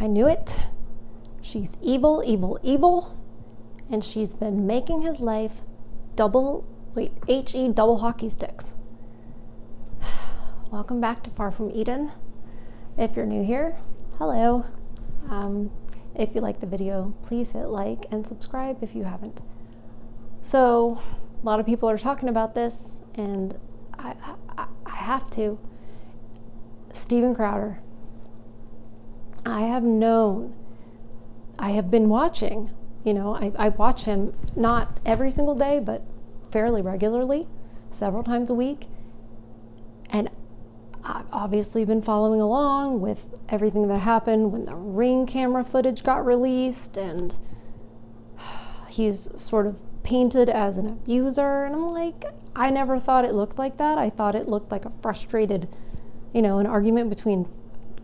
I knew it. She's evil, evil, evil. And she's been making his life H-E double hockey sticks. Welcome back to Far From Eden. If you're new here, hello. If you like the video, please hit like and subscribe if you haven't. So, a lot of people are talking about this, and I have to. Gerald Crowder. I have been watching, I watch him not every single day, but fairly regularly, several times a week. And I've obviously been following along with everything that happened when the Ring camera footage got released, and he's sort of painted as an abuser. And I'm like, I never thought it looked like that. I thought it looked like a frustrated, an argument between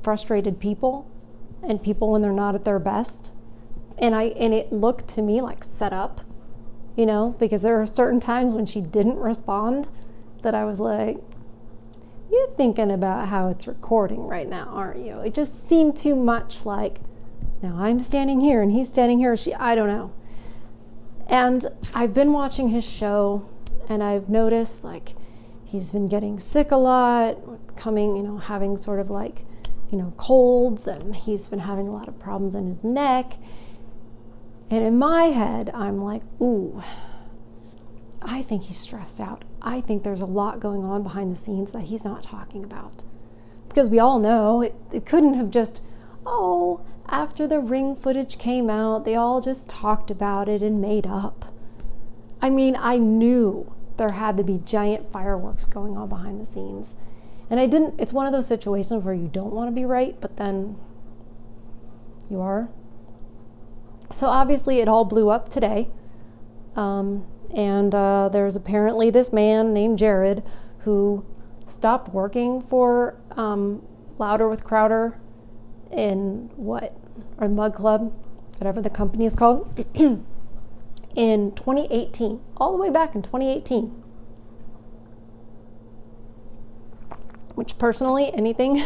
frustrated people and people when they're not at their best. And it looked to me like set up, because there are certain times when she didn't respond that I was like, you're thinking about how it's recording right now, aren't you? It just seemed too much like, now I'm standing here and he's standing here. I don't know. And I've been watching his show, and I've noticed like he's been getting sick a lot, having sort of like, colds, and he's been having a lot of problems in his neck. And in my head, I'm like, ooh, I think he's stressed out. I think there's a lot going on behind the scenes that he's not talking about. Because we all know it couldn't have just, after the Ring footage came out, they all just talked about it and made up. I mean, I knew there had to be giant fireworks going on behind the scenes. And it's one of those situations where you don't want to be right, but then you are. So obviously it all blew up today. And there's apparently this man named Jared who stopped working for Louder with Crowder in or Mug Club, whatever the company is called, in 2018, all the way back in 2018. Which personally, anything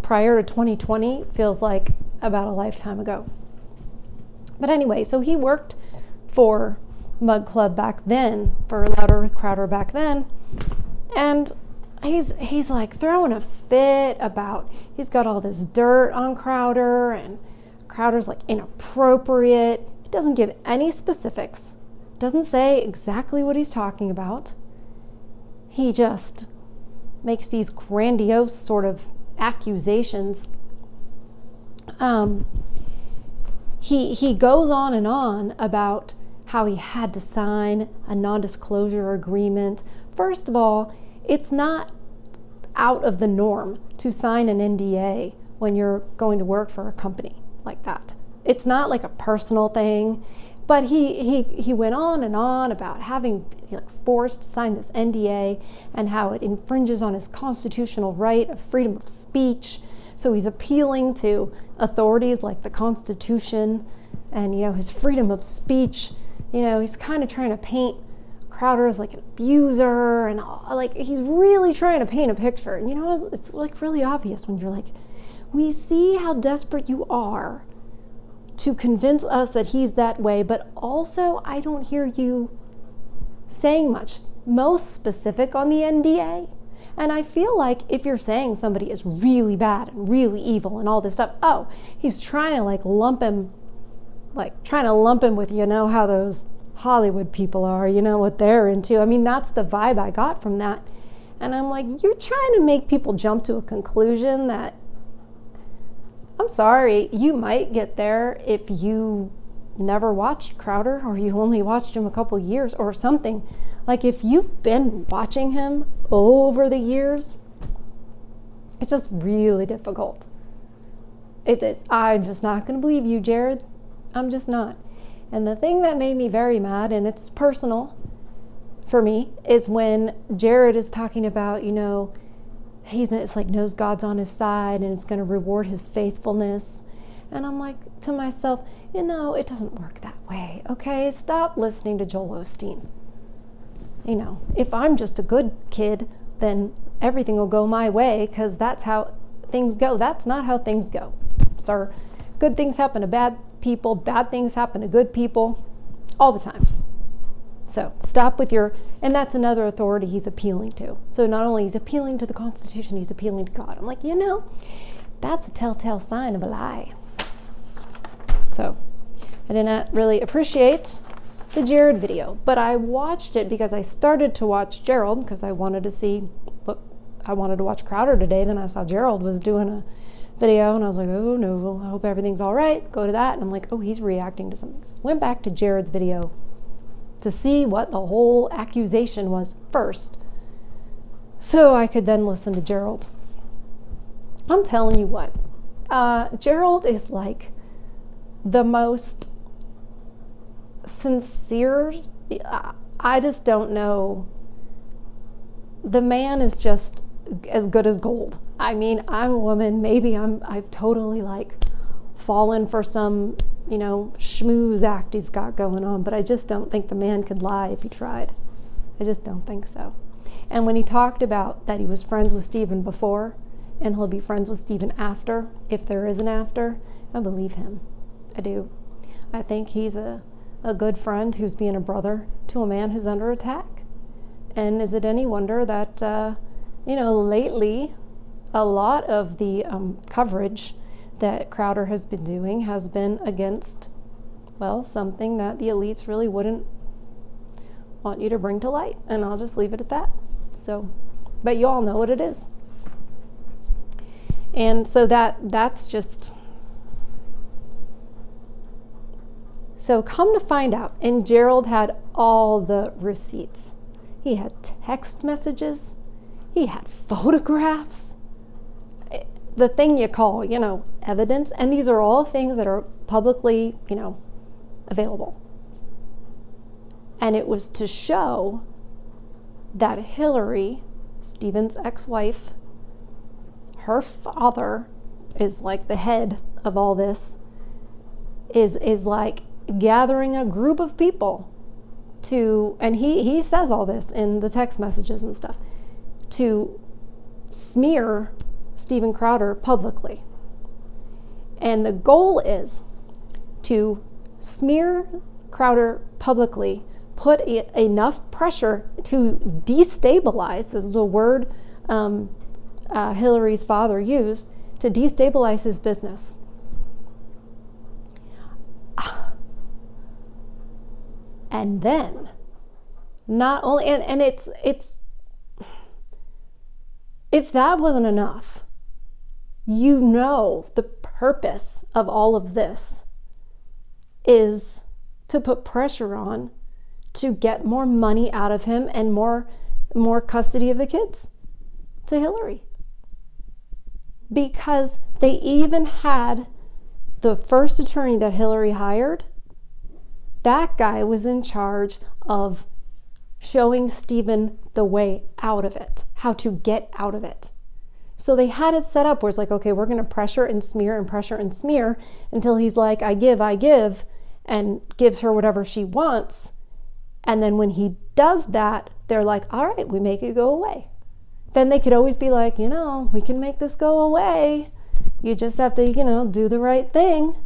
prior to 2020 feels like about a lifetime ago. But anyway, so he worked for Mug Club back then, for Louder with Crowder back then, and he's like throwing a fit about he's got all this dirt on Crowder, and Crowder's like inappropriate. He doesn't give any specifics, doesn't say exactly what he's talking about. He just makes these grandiose sort of accusations. He goes on and on about how he had to sign a non-disclosure agreement. First of all, it's not out of the norm to sign an NDA when you're going to work for a company like that. It's not like a personal thing. But he went on and on about having forced to sign this NDA and how it infringes on his constitutional right of freedom of speech. So he's appealing to authorities like the Constitution and, his freedom of speech. He's kind of trying to paint Crowder as like an abuser, and he's really trying to paint a picture. And it's like really obvious when you're like, we see how desperate you are to convince us that he's that way, but also I don't hear you saying much, most specific on the NDA. And I feel like if you're saying somebody is really bad and really evil and all this stuff, he's trying to lump him with, how those Hollywood people are, what they're into. I mean, that's the vibe I got from that. And I'm like, you're trying to make people jump to a conclusion that, I'm sorry, you might get there if you never watched Crowder or you only watched him a couple years or something. Like if you've been watching him over the years, it's just really difficult. It is. I'm just not going to believe you, Jared. I'm just not. And the thing that made me very mad, and it's personal for me, is when Jared is talking about, it's like knows God's on his side and it's going to reward his faithfulness. And I'm like to myself, it doesn't work that way. Okay, stop listening to Joel Osteen. If I'm just a good kid, then everything will go my way because that's how things go. That's not how things go, sir. good things happen to bad people, bad things happen to good people, all the time. So stop with and that's another authority he's appealing to. So not only he's appealing to the Constitution, he's appealing to God. I'm like, that's a telltale sign of a lie. So I did not really appreciate the Jared video, but I watched it because I started to watch Gerald because I wanted to watch Crowder today. Then I saw Gerald was doing a video and I was like, oh no, I hope everything's all right. Go to that. And I'm like, oh, he's reacting to something. Went back to Jared's video to see what the whole accusation was first, so I could then listen to Gerald. I'm telling you what, Gerald is like the most sincere. I just don't know. The man is just as good as gold. I mean, I'm a woman. Maybe I've totally like fallen for some, schmooze act he's got going on, but I just don't think the man could lie if he tried. I just don't think so. And when he talked about that he was friends with Stephen before and he'll be friends with Stephen after, if there is an after, I believe him. I do. I think he's a good friend who's being a brother to a man who's under attack. And is it any wonder that, lately a lot of the coverage that Crowder has been doing has been against, something that the elites really wouldn't want you to bring to light. And I'll just leave it at that. So, but you all know what it is. And so that's just... So come to find out, and Gerald had all the receipts. He had text messages. He had photographs. The thing you call, evidence. And these are all things that are publicly, available. And it was to show that Hillary, Stephen's ex-wife, her father is like the head of all this, is like gathering a group of people to, and he says all this in the text messages and stuff, to smear Stephen Crowder publicly. And the goal is to smear Crowder publicly, put enough pressure to destabilize, this is a word Hillary's father used, to destabilize his business. And then, not only, and it's, if that wasn't enough, the purpose of all of this is to put pressure on to get more money out of him and more custody of the kids to Hillary. Because they even had the first attorney that Hillary hired, that guy was in charge of showing Stephen the way out of it, how to get out of it. So they had it set up where it's like, okay, we're going to pressure and smear and pressure and smear until he's like, I give, and gives her whatever she wants. And then when he does that, they're like, all right, we make it go away. Then they could always be like, we can make this go away. You just have to, do the right thing.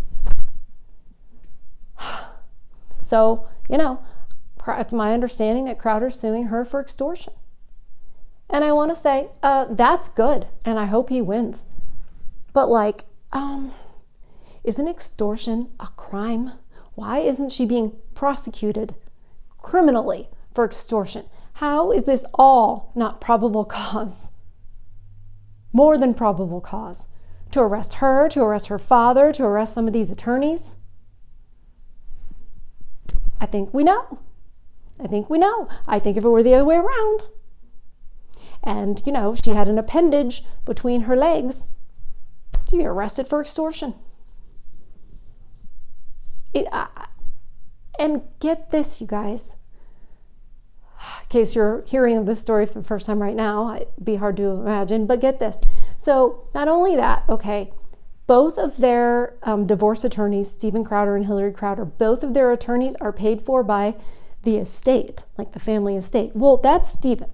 So, it's my understanding that Crowder's suing her for extortion. And I want to say, that's good. And I hope he wins. But isn't extortion a crime? Why isn't she being prosecuted criminally for extortion? How is this all not probable cause? More than probable cause. To arrest her, to arrest her father, to arrest some of these attorneys? I think we know. I think if it were the other way around, and, she had an appendage between her legs, she'd be arrested for extortion. And get this, you guys. In case you're hearing of this story for the first time right now, it'd be hard to imagine, but get this. So not only that, okay, both of their divorce attorneys, Stephen Crowder and Hillary Crowder, both of their attorneys are paid for by the estate, like the family estate. Well, that's Stephen.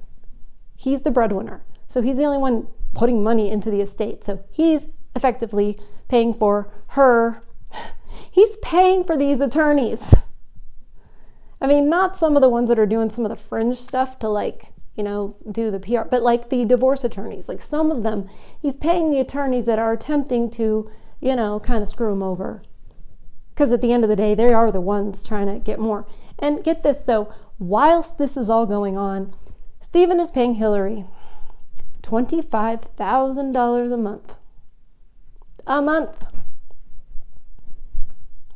He's the breadwinner. So he's the only one putting money into the estate. So he's effectively paying for her He's paying for these attorneys. I mean, not some of the ones that are doing some of the fringe stuff to do the PR, but like the divorce attorneys, like some of them, he's paying the attorneys that are attempting to, kind of screw him over. Because at the end of the day, they are the ones trying to get more. And get this, so whilst this is all going on, Stephen is paying Hillary $25,000 a month. A month.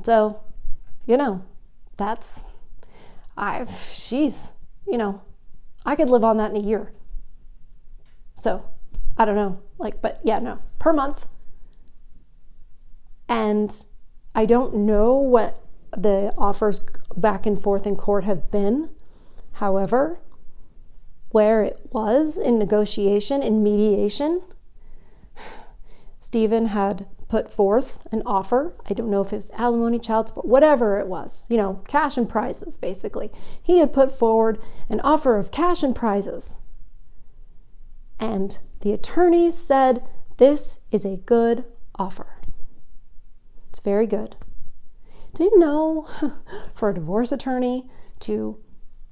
So, I could live on that in a year. So, I don't know, per month. And I don't know what the offers back and forth in court have been. However, where it was in negotiation, in mediation, Stephen had put forth an offer. I don't know if it was alimony, child support, whatever it was, cash and prizes, basically. He had put forward an offer of cash and prizes. And the attorneys said, this is a good offer. It's very good. Do you know, for a divorce attorney to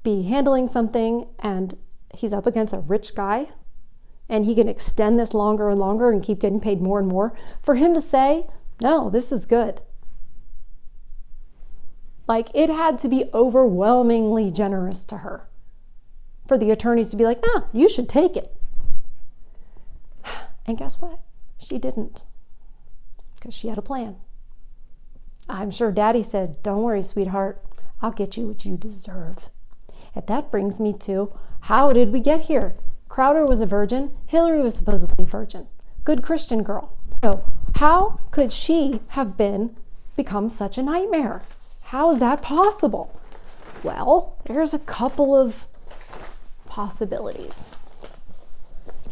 be handling something and he's up against a rich guy and he can extend this longer and longer and keep getting paid more and more, for him to say, no, this is good. It had to be overwhelmingly generous to her for the attorneys to be like, you should take it. And guess what? She didn't, because she had a plan. I'm sure Daddy said, don't worry, sweetheart, I'll get you what you deserve. And that brings me to, how did we get here? Crowder was a virgin. Hillary was supposedly a virgin. Good Christian girl. So how could she have become such a nightmare? How is that possible? Well, there's a couple of possibilities.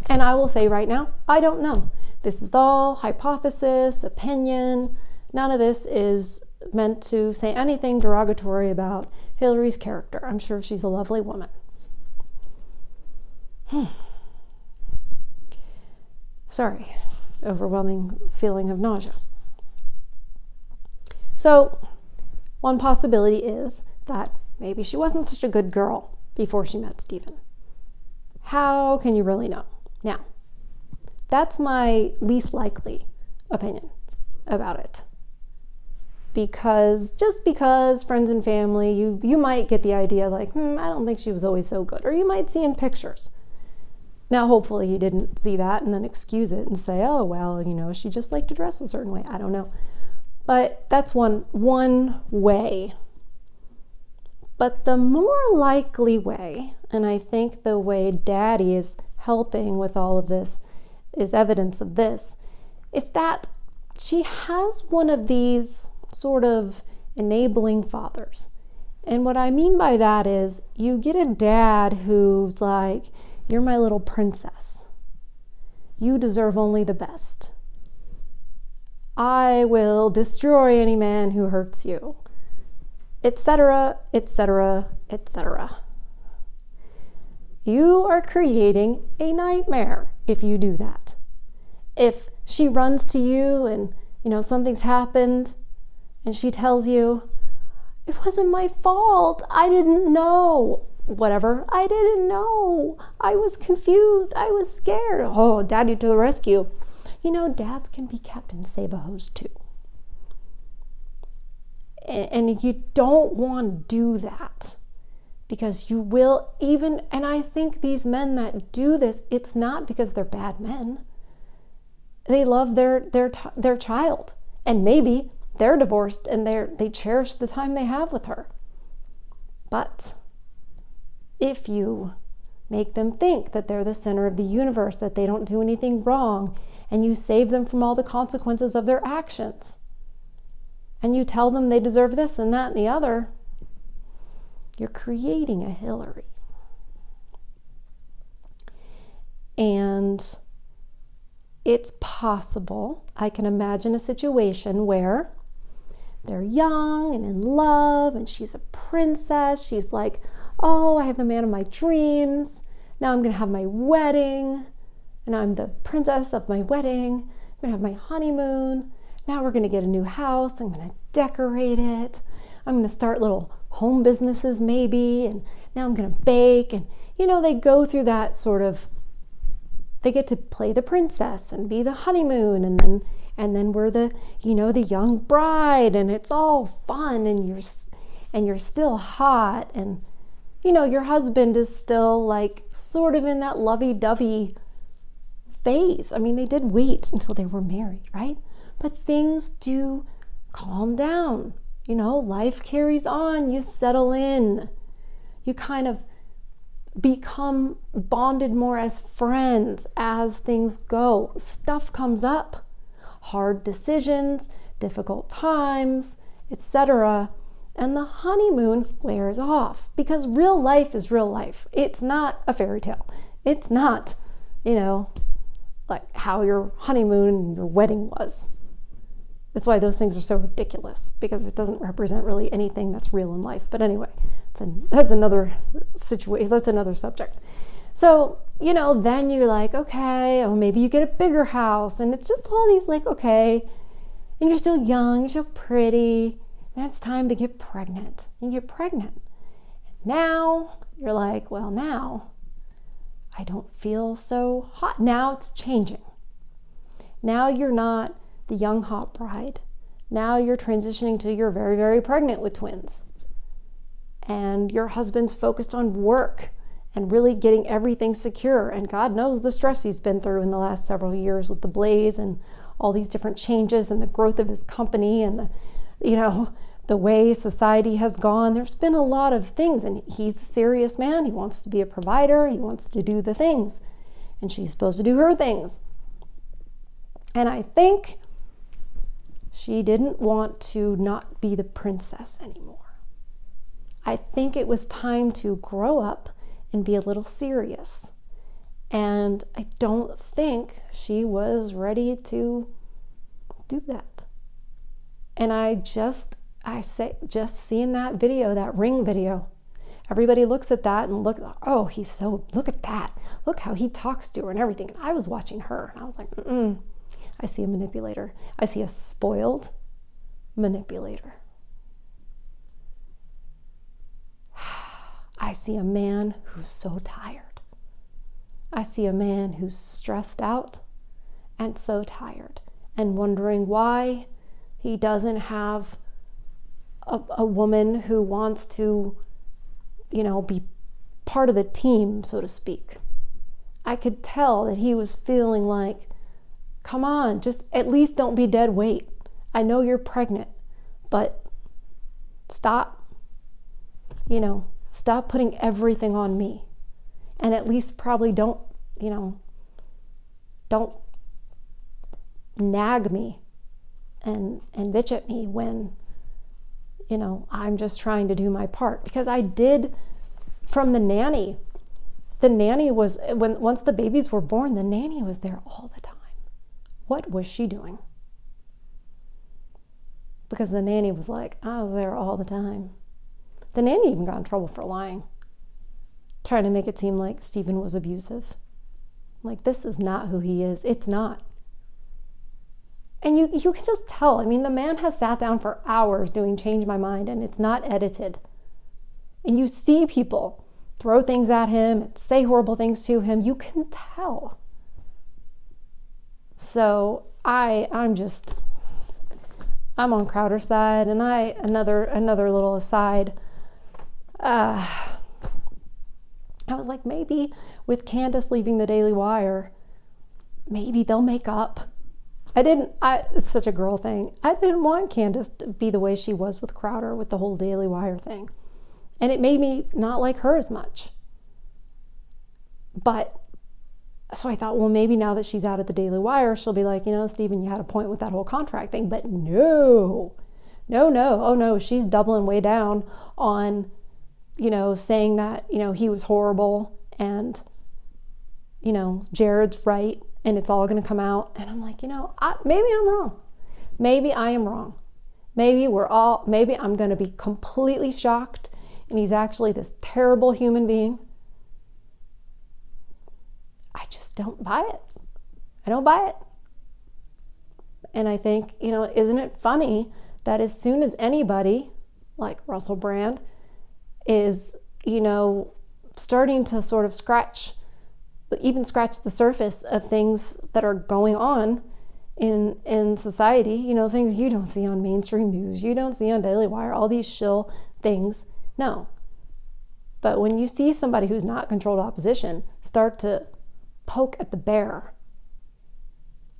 And I will say right now, I don't know. This is all hypothesis, opinion. None of this is meant to say anything derogatory about Hillary's character. I'm sure she's a lovely woman. Sorry, overwhelming feeling of nausea. So, one possibility is that maybe she wasn't such a good girl before she met Stephen. How can you really know? Now, that's my least likely opinion about it. Just because friends and family, you might get the idea I don't think she was always so good. Or you might see in pictures. Now, hopefully he didn't see that and then excuse it and say, oh, well, she just liked to dress a certain way. I don't know. But that's one way. But the more likely way, and I think the way Daddy is helping with all of this is evidence of this, is that she has one of these sort of enabling fathers. And what I mean by that is you get a dad who's like, you're my little princess. You deserve only the best. I will destroy any man who hurts you, etc., etc., etc. You are creating a nightmare if you do that. If she runs to you and, something's happened, and she tells you, it wasn't my fault, I didn't know, whatever, I didn't know, I was confused, I was scared, oh, Daddy to the rescue. Dads can be Captain Save-A-Hose too. And you don't want to do that, because you will and I think these men that do this, it's not because they're bad men. They love their child, and maybe they're divorced and they cherish the time they have with her. But if you make them think that they're the center of the universe, that they don't do anything wrong, and you save them from all the consequences of their actions, and you tell them they deserve this and that and the other, you're creating a Hillary. And it's possible, I can imagine a situation where they're young and in love, and she's a princess. She's like, oh, I have the man of my dreams. Now I'm going to have my wedding, and I'm the princess of my wedding. I'm going to have my honeymoon. now we're going to get a new house. I'm going to decorate it. I'm going to start little home businesses maybe. And now I'm going to bake. And, they go through that sort of, they get to play the princess and be the honeymoon. And then we're the young bride, and it's all fun, and you're still hot. And, your husband is still like sort of in that lovey-dovey phase. I mean, they did wait until they were married, right? But things do calm down. Life carries on. You settle in. You kind of become bonded more as friends as things go. Stuff comes up. Hard decisions, difficult times, etc. And the honeymoon wears off because real life is real life. It's not a fairy tale. It's not, like how your honeymoon and your wedding was. That's why those things are so ridiculous, because it doesn't represent really anything that's real in life. But anyway, that's another situation. That's another subject. So, then you're like, okay, or maybe you get a bigger house, and it's just all these like, okay, and you're still young, you're still pretty, and it's time to get pregnant. You get pregnant. And now you're like, well, now I don't feel so hot. Now it's changing. Now you're not the young hot bride. Now you're transitioning to you're very, very pregnant with twins. And your husband's focused on work and really getting everything secure. And God knows the stress he's been through in the last several years with the Blaze and all these different changes and the growth of his company and the way society has gone. There's been a lot of things, and he's a serious man. He wants to be a provider. He wants to do the things, and she's supposed to do her things. And I think she didn't want to not be the princess anymore. I think it was time to grow up and be a little serious. And I don't think she was ready to do that. And just seeing that video, that ring video, everybody looks at that and look at that. Look how he talks to her and everything. And I was watching her and I was like, I see a manipulator. I see a spoiled manipulator. I see a man who's so tired. I see a man who's stressed out and so tired and wondering why he doesn't have a woman who wants to, be part of the team, so to speak. I could tell that he was feeling like, come on, just at least don't be dead weight. I know you're pregnant, but stop, stop putting everything on me. And at least probably don't nag me and bitch at me when, I'm just trying to do my part. Because I did from the nanny. The nanny was, once the babies were born, the nanny was there all the time. What was she doing? Because the nanny was like, I was there all the time. The nanny even got in trouble for lying, trying to make it seem like Stephen was abusive. Like, this is not who he is. It's not. And you can just tell. I mean, the man has sat down for hours doing Change My Mind, and it's not edited. And you see people throw things at him and say horrible things to him. You can tell. So I'm on Crowder's side. And another little aside, I was like, maybe with Candace leaving the Daily Wire, maybe they'll make up. It's such a girl thing. I didn't want Candace to be the way she was with Crowder, with the whole Daily Wire thing. And it made me not like her as much. So I thought, well, maybe now that she's out at the Daily Wire, she'll be like, Stephen, you had a point with that whole contract thing. But no. Oh no, she's doubling way down on, saying that, he was horrible and, Jared's right. And it's all going to come out. And I'm like, maybe I'm wrong. Maybe I am wrong. Maybe I'm going to be completely shocked and he's actually this terrible human being. I just don't buy it. I don't buy it. And I think, isn't it funny that as soon as anybody like Russell Brand is, starting to sort of scratch the surface of things that are going on in society, things you don't see on mainstream news, you don't see on Daily Wire, all these shill things. No. But when you see somebody who's not controlled opposition start to poke at the bear,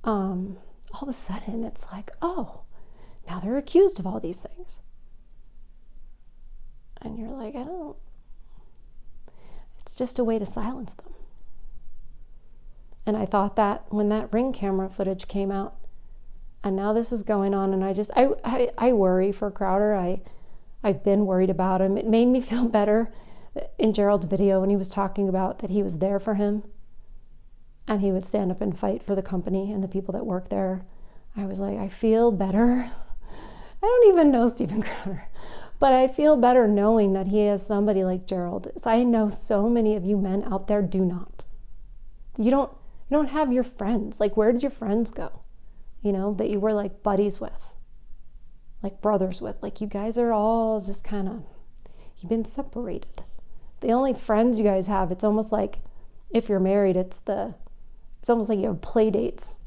all of a sudden it's like, oh, now they're accused of all these things. And you're like, it's just a way to silence them. And I thought that when that Ring camera footage came out, and now this is going on, and I worry for Crowder. I've been worried about him. It made me feel better in Gerald's video when he was talking about that he was there for him, and he would stand up and fight for the company and the people that work there. I was like, I feel better. I don't even know Steven Crowder, but I feel better knowing that he has somebody like Gerald. So I know so many of you men out there do not. You don't have your friends. Like, where did your friends go? That you were like buddies with, like brothers with. Like, you guys are all just kind of, you've been separated. The only friends you guys have, it's almost like if you're married, it's almost like you have play dates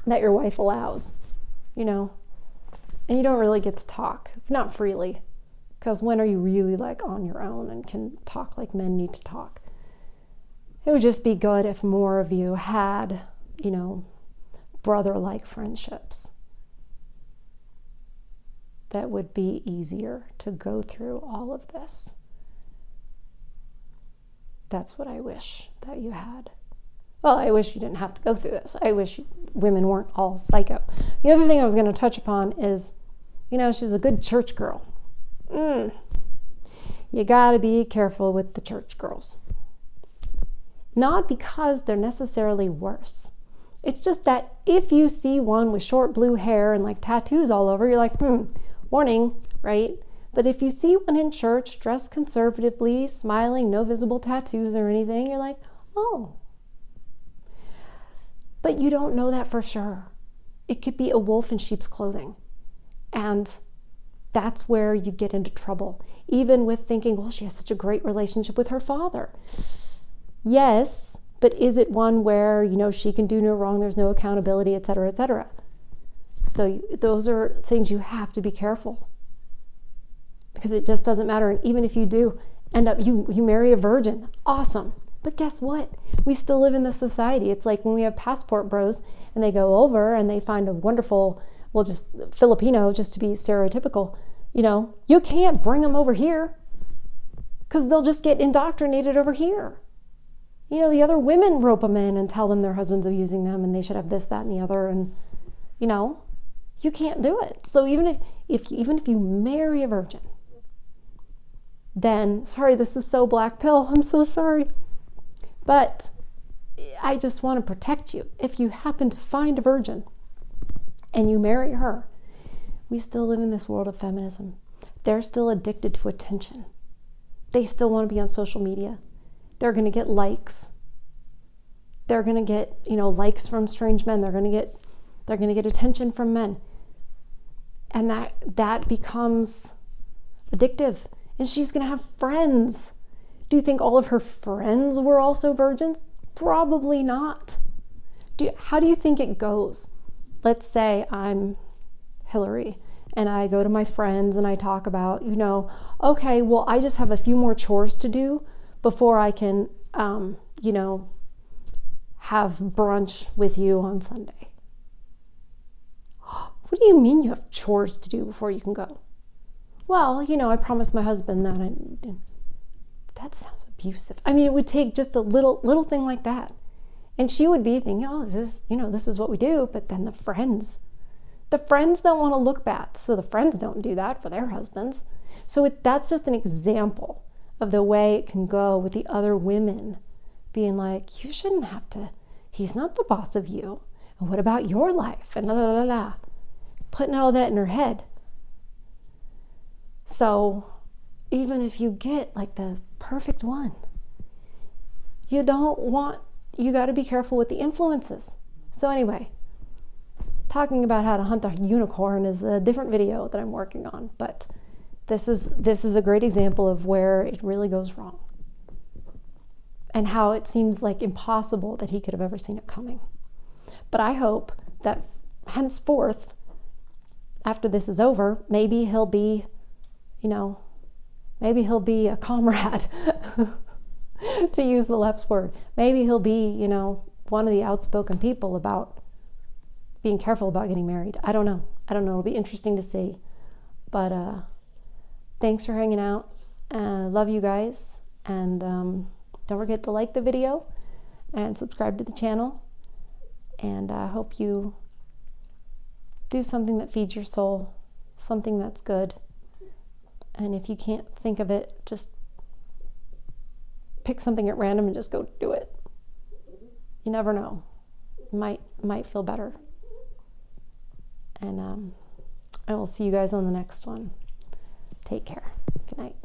that your wife allows, and you don't really get to talk, not freely, because when are you really like on your own and can talk like men need to talk? It would just be good if more of you had, brother-like friendships that would be easier to go through all of this. That's what I wish that you had. Well, I wish you didn't have to go through this. I wish women weren't all psycho. The other thing I was going to touch upon is, she was a good church girl. You got to be careful with the church girls. Not because they're necessarily worse. It's just that if you see one with short blue hair and like tattoos all over, you're like, warning, right? But if you see one in church dressed conservatively, smiling, no visible tattoos or anything, you're like, oh. But you don't know that for sure. It could be a wolf in sheep's clothing. And that's where you get into trouble. Even with thinking, well, she has such a great relationship with her father. Yes, but is it one where, she can do no wrong, there's no accountability, et cetera, et cetera? So those are things you have to be careful. Because it just doesn't matter. And even if you do end up, you marry a virgin, awesome. But guess what? We still live in this society. It's like when we have passport bros and they go over and they find a wonderful, just Filipino, just to be stereotypical, you can't bring them over here because they'll just get indoctrinated over here. The other women rope them in and tell them their husbands are using them and they should have this, that, and the other. And, you can't do it. So even if you marry a virgin, then, sorry, this is so black pill. I'm so sorry. But I just want to protect you. If you happen to find a virgin and you marry her, we still live in this world of feminism. They're still addicted to attention. They still want to be on social media. They're going to get likes. They're going to get, likes from strange men. They're going to get attention from men. And that becomes addictive. And she's going to have friends. Do you think all of her friends were also virgins? Probably not. How do you think it goes? Let's say I'm Hillary and I go to my friends and I talk about, okay, well, I just have a few more chores to do before I can, have brunch with you on Sunday. What do you mean you have chores to do before you can go? Well, I promised my husband that. That sounds abusive. I mean, it would take just a little thing like that. And she would be thinking, oh, this is what we do. But then the friends don't want to look bad. So the friends don't do that for their husbands. So that's just an example of the way it can go with the other women being like, you shouldn't have to, he's not the boss of you. And what about your life? And la la la la. Putting all that in her head. So even if you get like the perfect one, you got to be careful with the influences. So anyway, talking about how to hunt a unicorn is a different video that I'm working on, but this is a great example of where it really goes wrong and how it seems like impossible that he could have ever seen it coming. But I hope that henceforth, after this is over, maybe he'll be, maybe he'll be a comrade, to use the left's word. Maybe he'll be, one of the outspoken people about being careful about getting married. I don't know. It'll be interesting to see. But thanks for hanging out. Love you guys. And don't forget to like the video and subscribe to the channel. And I hope you do something that feeds your soul, something that's good. And if you can't think of it, just pick something at random and just go do it. You never know. Might feel better. And I will see you guys on the next one. Take care. Good night.